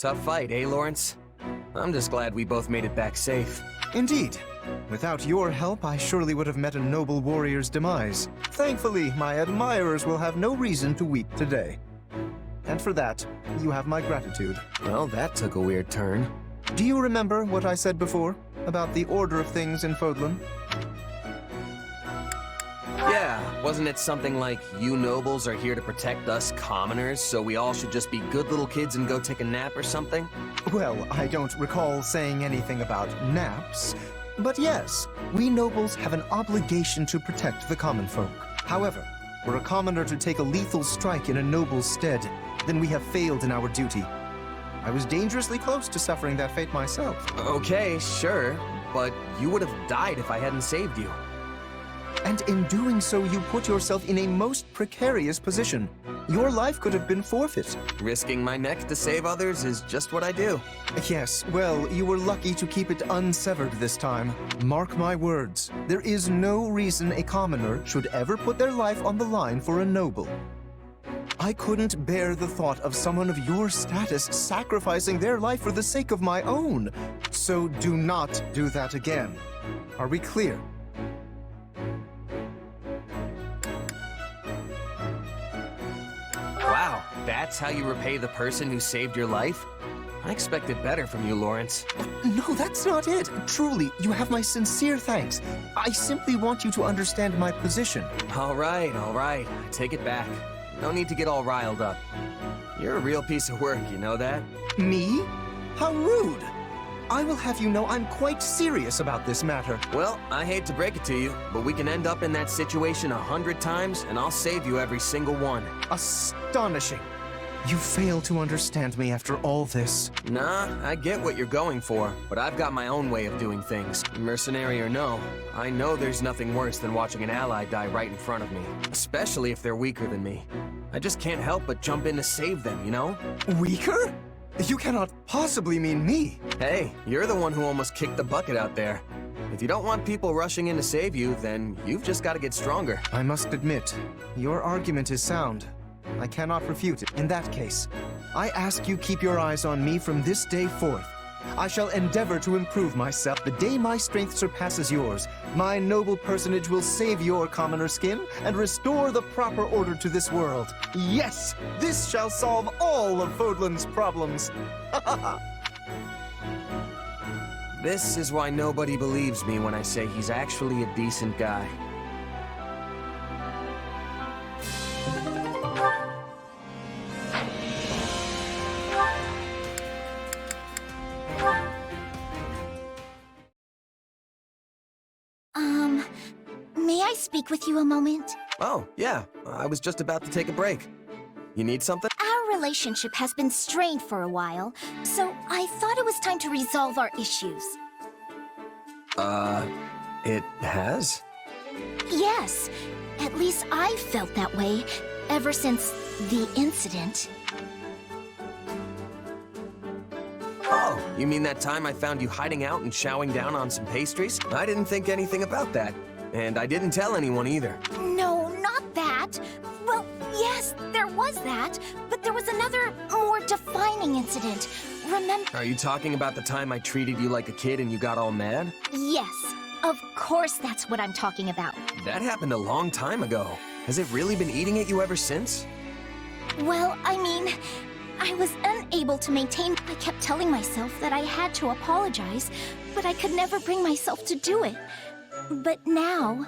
Tough fight, eh, Lorenz? I'm just glad we both made it back safe. Indeed. Without your help, I surely would have met a noble warrior's demise. Thankfully, my admirers will have no reason to weep today. And for that, you have my gratitude. Well, that took a weird turn. Do you remember what I said before about the order of things in Fodlan? Yeah, wasn't it something like, you nobles are here to protect us commoners, so we all should just be good little kids and go take a nap or something? Well, I don't recall saying anything about naps. But yes, we nobles have an obligation to protect the common folk. However, were a commoner to take a lethal strike in a noble's stead, then we have failed in our duty. I was dangerously close to suffering that fate myself. Okay, sure, but you would have died if I hadn't saved you. And in doing so, you put yourself in a most precarious position. Your life could have been forfeit. Risking my neck to save others is just what I do. Yes, well, you were lucky to keep it unsevered this time. Mark my words, there is no reason a commoner should ever put their life on the line for a noble. I couldn't bear the thought of someone of your status sacrificing their life for the sake of my own. So do not do that again. Are we clear? Wow, that's how you repay the person who saved your life? I expected better from you, Lorenz. No, that's not it. Truly, you have my sincere thanks. I simply want you to understand my position. All right, I take it back. No need to get all riled up. You're a real piece of work, you know that? Me? How rude! I will have you know I'm quite serious about this matter. Well, I hate to break it to you, but we can end up in that situation 100 times, and I'll save you every single one. Astonishing. You fail to understand me after all this. Nah, I get what you're going for, but I've got my own way of doing things. Mercenary or no, I know there's nothing worse than watching an ally die right in front of me, especially if they're weaker than me. I just can't help but jump in to save them, you know? Weaker? You cannot possibly mean me. Hey, you're the one who almost kicked the bucket out there. If you don't want people rushing in to save you, then you've just got to get stronger. I must admit, your argument is sound. I cannot refute it. In that case, I ask you keep your eyes on me from this day forth. I shall endeavor to improve myself. The day my strength surpasses yours, my noble personage will save your commoner skin and restore the proper order to this world. Yes, this shall solve all of Fodlan's problems. This is why nobody believes me when I say he's actually a decent guy. May I speak with you a moment? Oh, yeah. I was just about to take a break. You need something? Our relationship has been strained for a while, so I thought it was time to resolve our issues. It has? Yes, at least I felt that way ever since the incident. Oh, you mean that time I found you hiding out and chowing down on some pastries? I didn't think anything about that. And I didn't tell anyone either. No, not that. Well, yes, there was that, but there was another, more defining incident. Remember? Are you talking about the time I treated you like a kid and you got all mad? Yes, of course that's what I'm talking about. That happened a long time ago. Has it really been eating at you ever since? Well, I mean, I was unable to maintain. I kept telling myself that I had to apologize, but I could never bring myself to do it. But now,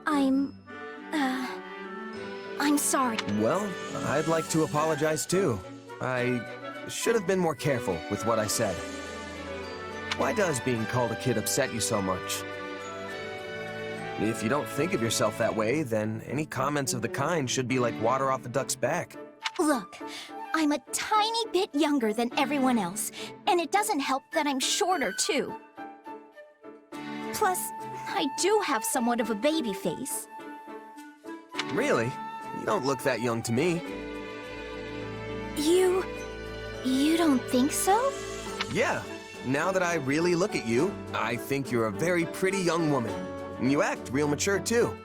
I'm sorry. Well, I'd like to apologize too. I should have been more careful with what I said. Why does being called a kid upset you so much? If you don't think of yourself that way, then any comments of the kind should be like water off a duck's back. Look, I'm a tiny bit younger than everyone else, and it doesn't help that I'm shorter too. Plus, I do have somewhat of a baby face. Really? You don't look that young to me. You don't think so? Yeah. Now that I really look at you, I think you're a very pretty young woman. And you act real mature, too.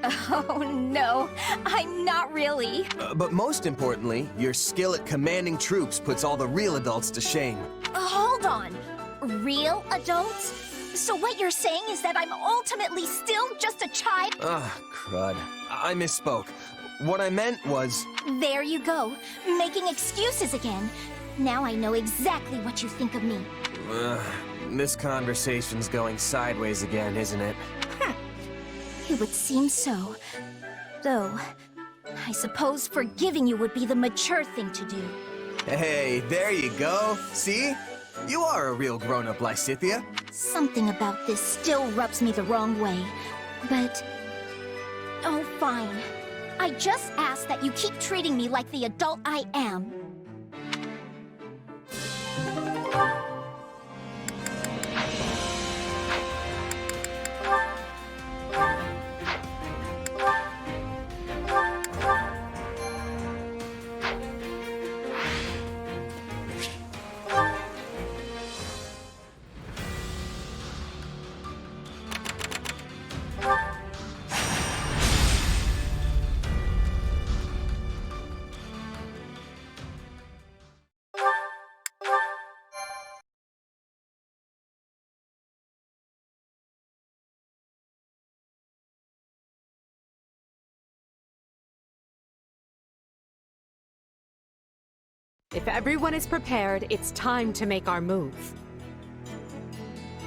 Oh, no. I'm not really. But most importantly, your skill at commanding troops puts all the real adults to shame. Hold on. Real adults? So what you're saying is that I'm ultimately still just a child? Crud. I misspoke. What I meant was... There you go. Making excuses again. Now I know exactly what you think of me. This conversation's going sideways again, isn't it? It would seem so. Though, I suppose forgiving you would be the mature thing to do. Hey, there you go. See? You are a real grown-up, Lysithea. Something about this still rubs me the wrong way. But... oh, fine. I just ask that you keep treating me like the adult I am. If everyone is prepared, it's time to make our move.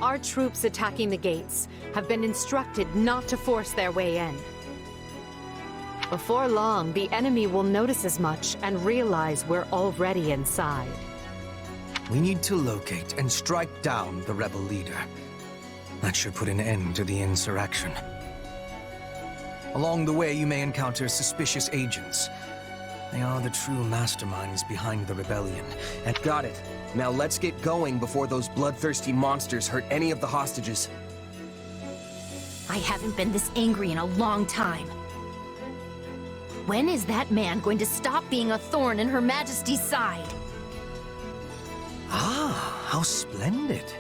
Our troops attacking the gates have been instructed not to force their way in. Before long, the enemy will notice as much and realize we're already inside. We need to locate and strike down the rebel leader. That should put an end to the insurrection. Along the way, you may encounter suspicious agents. They are the true masterminds behind the rebellion. And got it. Now let's get going before those bloodthirsty monsters hurt any of the hostages. I haven't been this angry in a long time. When is that man going to stop being a thorn in Her Majesty's side? Ah, how splendid.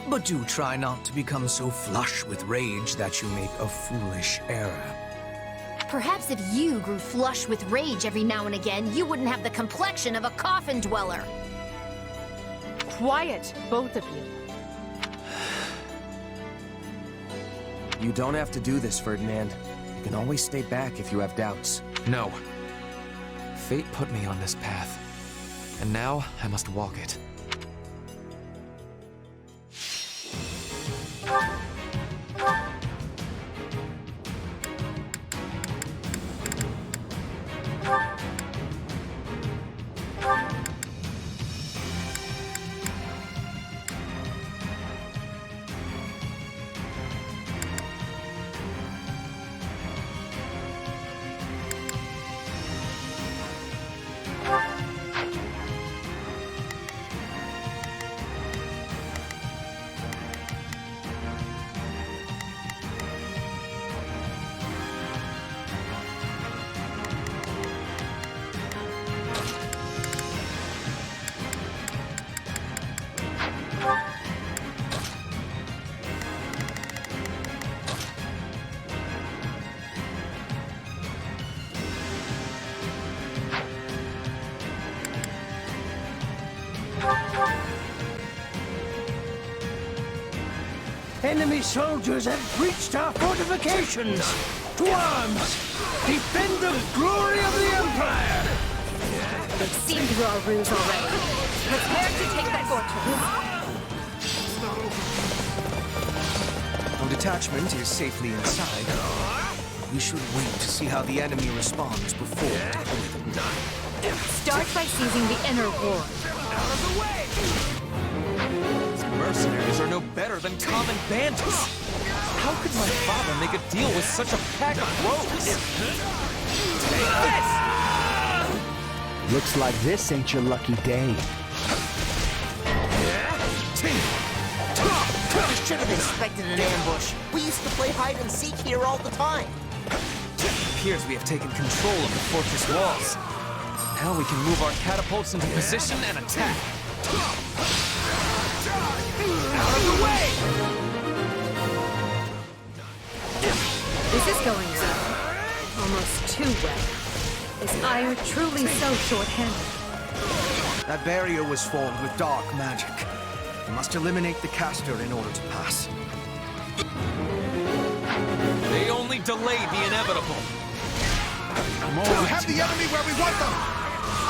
But do try not to become so flush with rage that you make a foolish error. Perhaps if you grew flush with rage every now and again, you wouldn't have the complexion of a coffin dweller. Quiet, both of you. You don't have to do this, Ferdinand. You can always stay back if you have doubts. No. Fate put me on this path, and now I must walk it. Enemy soldiers have breached our fortifications! To arms! Defend the glory of the Empire! They've seen through our ruse already. Prepare to take the fortress. Our detachment is safely inside. We should wait to see how the enemy responds before deploying them. Start by seizing the inner ward. Out of the way! These mercenaries are no better than common bandits. How could my father make a deal with such a pack of rogues? Take this! Looks like this ain't your lucky day. You should have expected an ambush. We used to play hide and seek here all the time. It appears we have taken control of the fortress walls. Now we can move our catapults into position and attack. Out of the way! This is going well. Almost too well. Is ire truly so short-handed? That barrier was formed with dark magic. We must eliminate the caster in order to pass. They only delayed the inevitable. We have the enemy where we want them!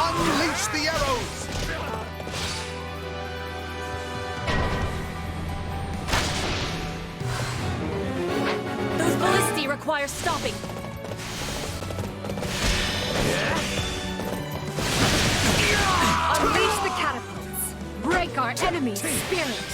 Unleash the arrows! Those ballistae require stopping. Unleash the catapults. Break our enemy's spirit.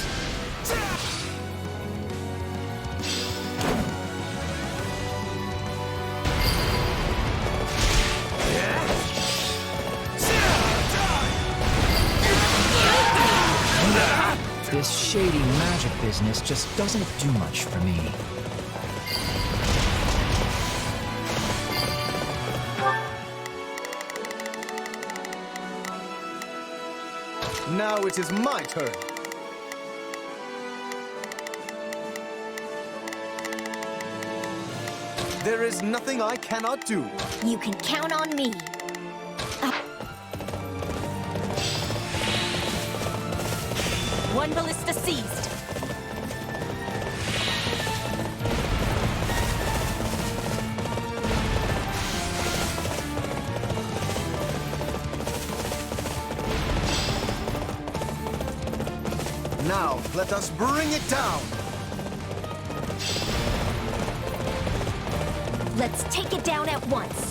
This shady magic business just doesn't do much for me. Now it is my turn. There is nothing I cannot do. You can count on me. One ballista seized. Now, let us bring it down. Let's take it down at once.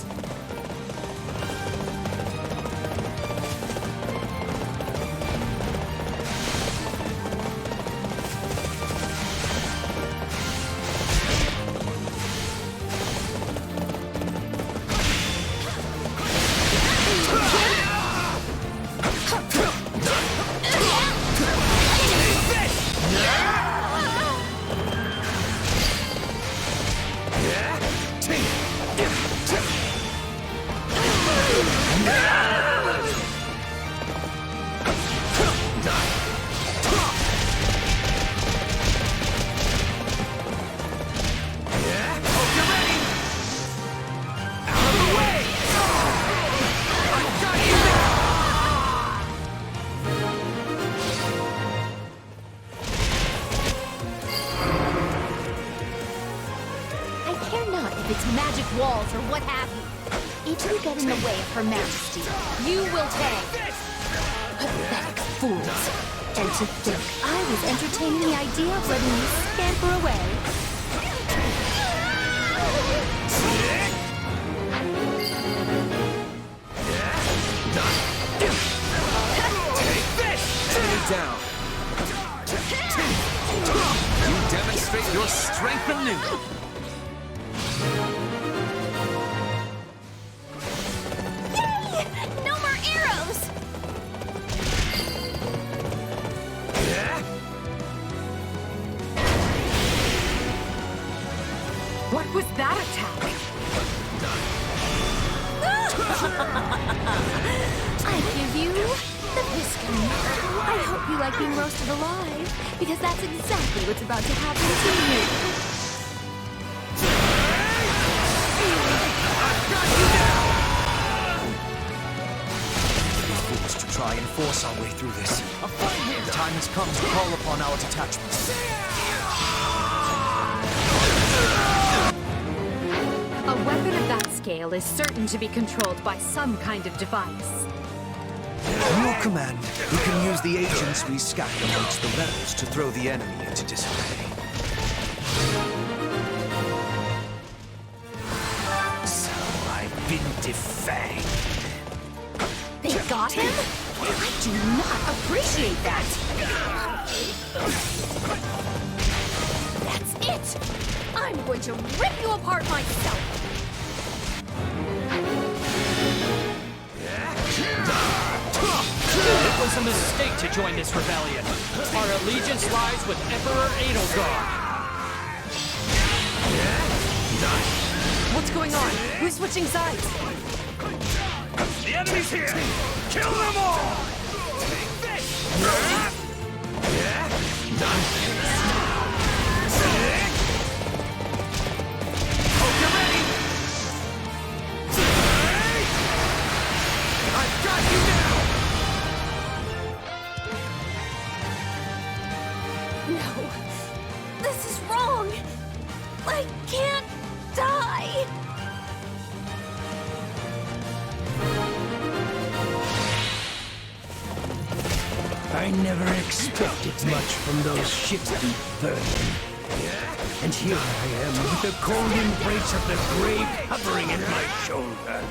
Walls or what have you. If you get in the way of Her Majesty, You will pay. pathetic fools. And to think I was entertaining the idea of letting you scamper away. Enemy down. You demonstrate your strength anew. No more arrows! What was that attack? I give you the piston. I hope you like being roasted alive, because that's exactly what's about to happen to you. Fools to try and force our way through this. The time has come to call upon our detachments. A weapon of that scale is certain to be controlled by some kind of device. On your command, we can use the agents we scatter amongst the rebels to throw the enemy into disarray. So I've been defanged. They got him? I do not appreciate that. That's it! I'm going to rip you apart myself! It was a mistake to join this rebellion. Our allegiance lies with Emperor Edelgard. What's going on? Who's switching sides? The enemy's here! Kill them all! No. This is wrong. I can't die. I never expected much from those ships deep Ferdinand. And here I am with the cold embrace of the grave hovering at my shoulder.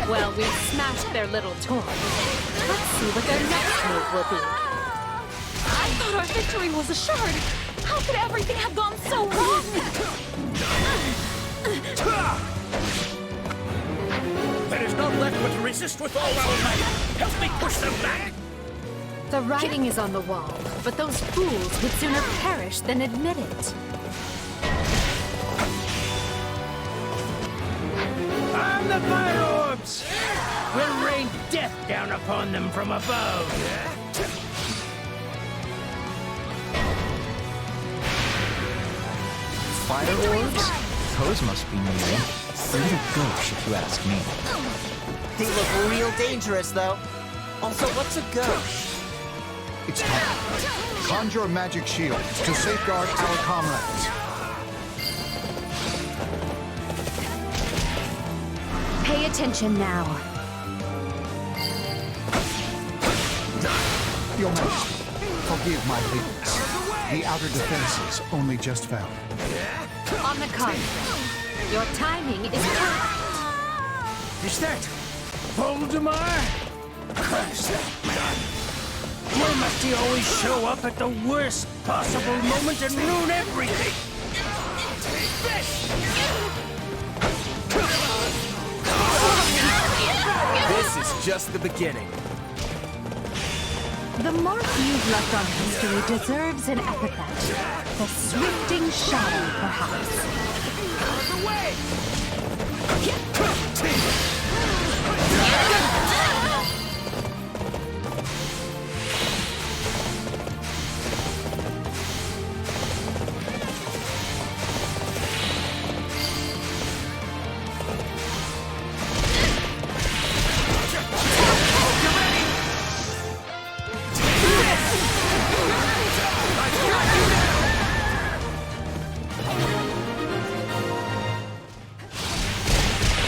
Well, we've smashed their little toy. Let's see what their next move will be. I thought our victory was assured. How could everything have gone so wrong? There is not left but to resist with all our might. Help me push them back! The writing is on the wall, but those fools would sooner perish than admit it. Arm the fire orbs! We'll rain death down upon them from above. Fire orbs? Those must be new. A little gauche, if you ask me. They look real dangerous, though. Also, what's a gauche? It's time. Conjure magic shields to safeguard our comrades. Pay attention now. Your Majesty, forgive my lateness. The outer defenses only just fell. On the contrary, your timing is perfect. Is that Voldemar? Curse that man! Why must he always show up at the worst possible moment and ruin everything? This is just the beginning. The mark you've left on history deserves an epithet. The Swifting Shadow, perhaps. Out of the way!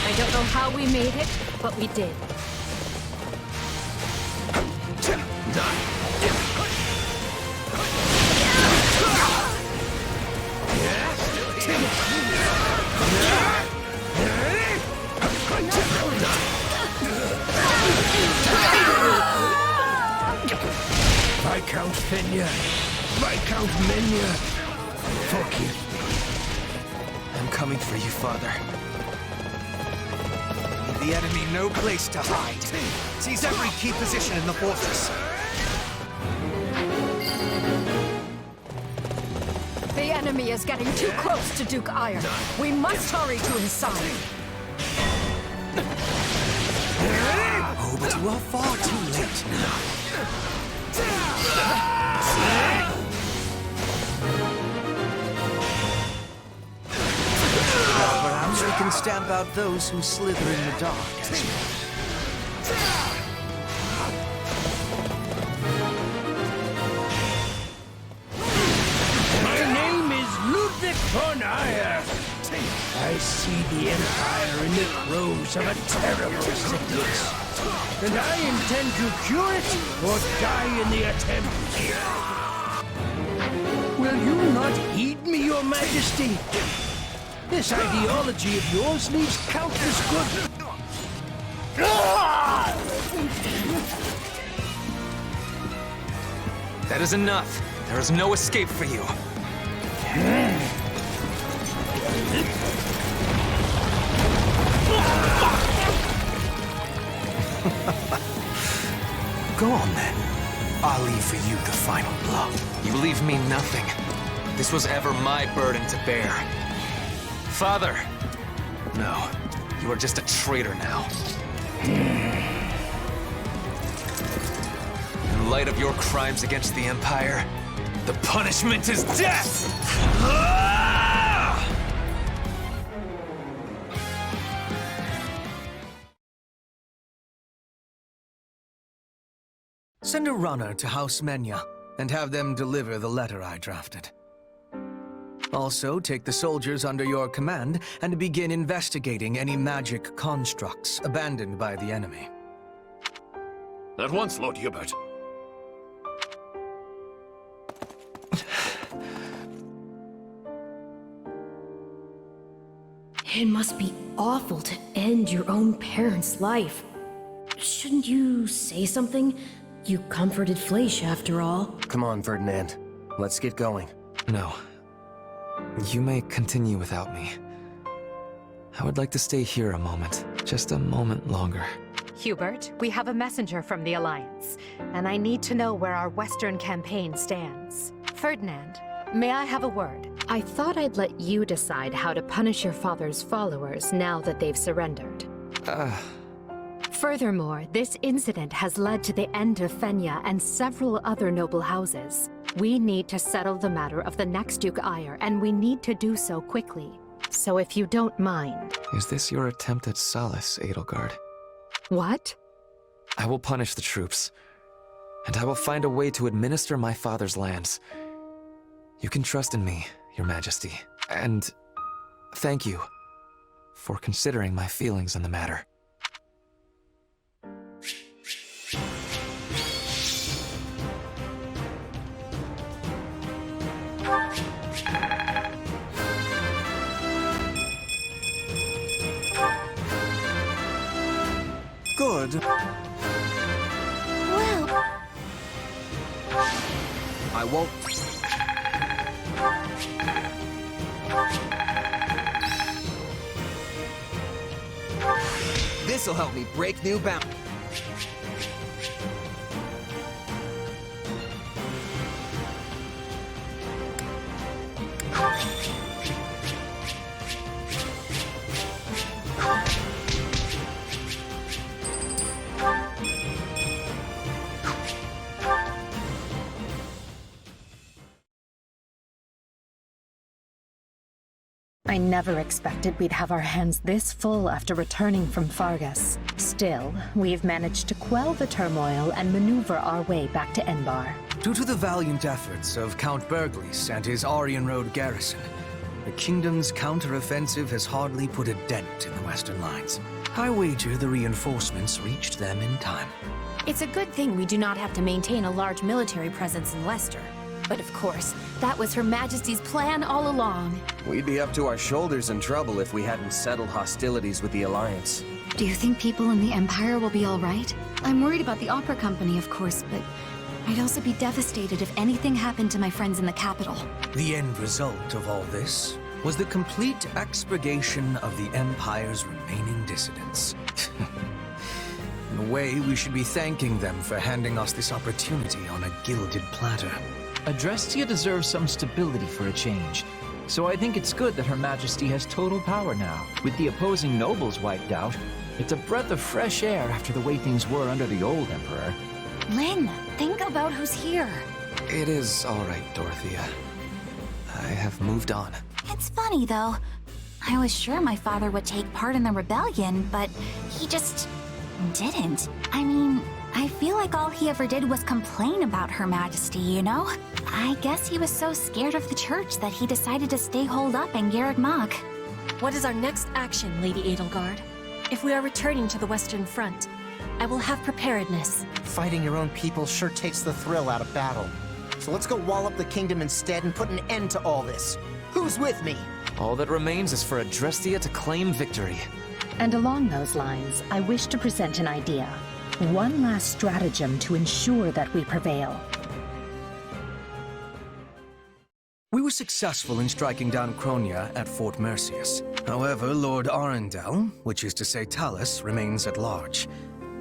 I don't know how we made it, but we did. Viscount Fenya, Viscount Menya, forgive me. I'm coming for you, Father. Leave the enemy no place to hide. Seize every key position in the fortress. The enemy is getting too close to Duke Iron. We must hurry to his side. Oh, but you are far too late now. Perhaps we can stamp out those who slither in the dark as well. My name is Ludwig von Eyre. I see the Empire in the throes of a terrible sickness. And I intend to cure it or die in the attempt. Will you not heed me, Your Majesty? This ideology of yours leaves countless good... That is enough. There is no escape for you. Go on, then. I'll leave for you the final blow. You leave me nothing. This was ever my burden to bear. Father! No, you are just a traitor now. In light of your crimes against the Empire, The punishment is death! Send a runner to House Menya and have them deliver the letter I drafted. Also, take the soldiers under your command and begin investigating any magic constructs abandoned by the enemy. At once, Lord Hubert. It must be awful to end your own parents' life. Shouldn't you say something? You comforted Fleisch, after all. Come on, Ferdinand. Let's get going. No. You may continue without me. I would like to stay here a moment. Just a moment longer. Hubert, we have a messenger from the Alliance, and I need to know where our Western campaign stands. Ferdinand, may I have a word? I thought I'd let you decide how to punish your father's followers now that they've surrendered. Furthermore, this incident has led to the end of Fenya and several other noble houses. We need to settle the matter of the next Duke Aegir, and we need to do so quickly. So if you don't mind... Is this your attempt at solace, Edelgard? What? I will punish the troops, and I will find a way to administer my father's lands. You can trust in me, Your Majesty, and thank you for considering my feelings in the matter. Good. Well... I won't... This'll help me break new bounds. I never expected we'd have our hands this full after returning from Fargus. Still, we've managed to quell the turmoil and maneuver our way back to Enbar. Due to the valiant efforts of Count Berglis and his Aryan Road garrison, the kingdom's counter-offensive has hardly put a dent in the western lines. I wager the reinforcements reached them in time. It's a good thing we do not have to maintain a large military presence in Leicester. But of course, that was Her Majesty's plan all along. We'd be up to our shoulders in trouble if we hadn't settled hostilities with the Alliance. Do you think people in the Empire will be all right? I'm worried about the opera company, of course, but I'd also be devastated if anything happened to my friends in the capital. The end result of all this was the complete expurgation of the Empire's remaining dissidents. In a way, we should be thanking them for handing us this opportunity on a gilded platter. Adrestia deserves some stability for a change, so I think it's good that Her Majesty has total power now. With the opposing nobles wiped out, it's a breath of fresh air after the way things were under the old Emperor. Lynn, think about who's here. It is all right, Dorothea. I have moved on. It's funny, though. I was sure my father would take part in the rebellion, but he just didn't. I mean, I feel like all he ever did was complain about Her Majesty, you know? I guess he was so scared of the church that he decided to stay holed up in Garreg Mach. What is our next action, Lady Edelgard? If we are returning to the Western Front, I will have preparedness. Fighting your own people sure takes the thrill out of battle. So let's go wall up the kingdom instead and put an end to all this. Who's with me? All that remains is for Adrestia to claim victory. And along those lines, I wish to present an idea. One last stratagem to ensure that we prevail. We were successful in striking down Cronia at Fort Merceus. However, Lord Arundel, which is to say Talus, remains at large,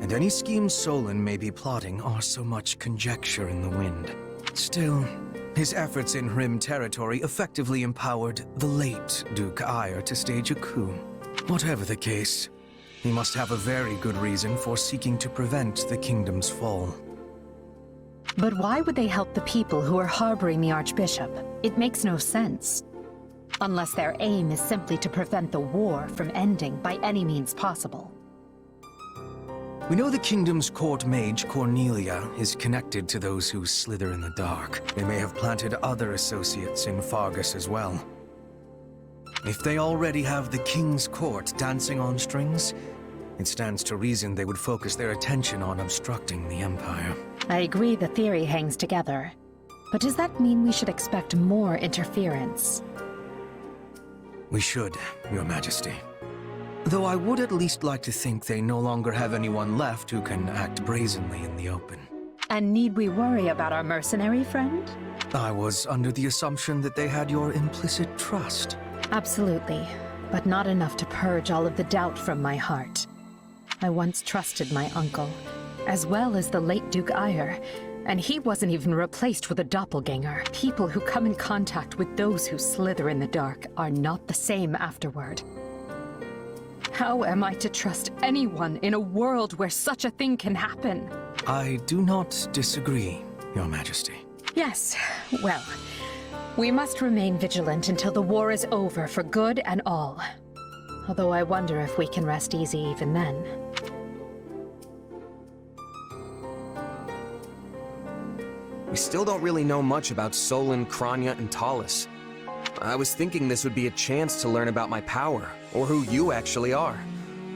and any schemes Solon may be plotting are so much conjecture in the wind. Still, his efforts in Rim territory effectively empowered the late Duke Aegir to stage a coup. Whatever the case, he must have a very good reason for seeking to prevent the kingdom's fall. But why would they help the people who are harboring the Archbishop? It makes no sense. Unless their aim is simply to prevent the war from ending by any means possible. We know the kingdom's court mage, Cornelia, is connected to those who slither in the dark. They may have planted other associates in Fargus as well. If they already have the king's court dancing on strings, it stands to reason they would focus their attention on obstructing the Empire. I agree the theory hangs together. But does that mean we should expect more interference? We should, Your Majesty. Though I would at least like to think they no longer have anyone left who can act brazenly in the open. And need we worry about our mercenary friend? I was under the assumption that they had your implicit trust. Absolutely, but not enough to purge all of the doubt from my heart. I once trusted my uncle, as well as the late Duke Aegir, and he wasn't even replaced with a doppelganger. People who come in contact with those who slither in the dark are not the same afterward. How am I to trust anyone in a world where such a thing can happen? I do not disagree, Your Majesty. Yes, well, we must remain vigilant until the war is over for good and all. Although I wonder if we can rest easy even then. We still don't really know much about Solon, Kranya, and Talus. I was thinking this would be a chance to learn about my power, or who you actually are.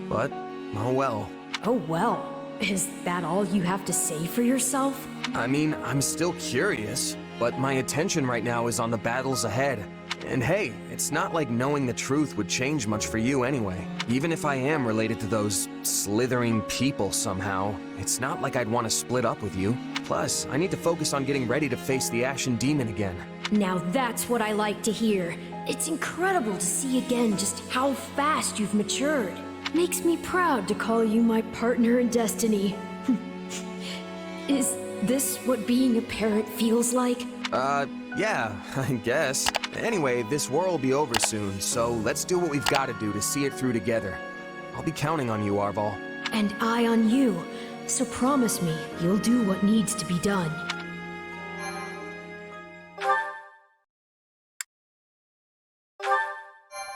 But, oh well. Oh well. Is that all you have to say for yourself? I mean, I'm still curious, but my attention right now is on the battles ahead. And hey, it's not like knowing the truth would change much for you anyway. Even if I am related to those slithering people somehow, it's not like I'd want to split up with you. Plus, I need to focus on getting ready to face the Ashen Demon again. Now that's what I like to hear. It's incredible to see again just how fast you've matured. Makes me proud to call you my partner in destiny. Is this what being a parent feels like? Yeah, I guess. Anyway, this war will be over soon, so let's do what we've got to do to see it through together. I'll be counting on you, Arval. And I on you. So promise me you'll do what needs to be done.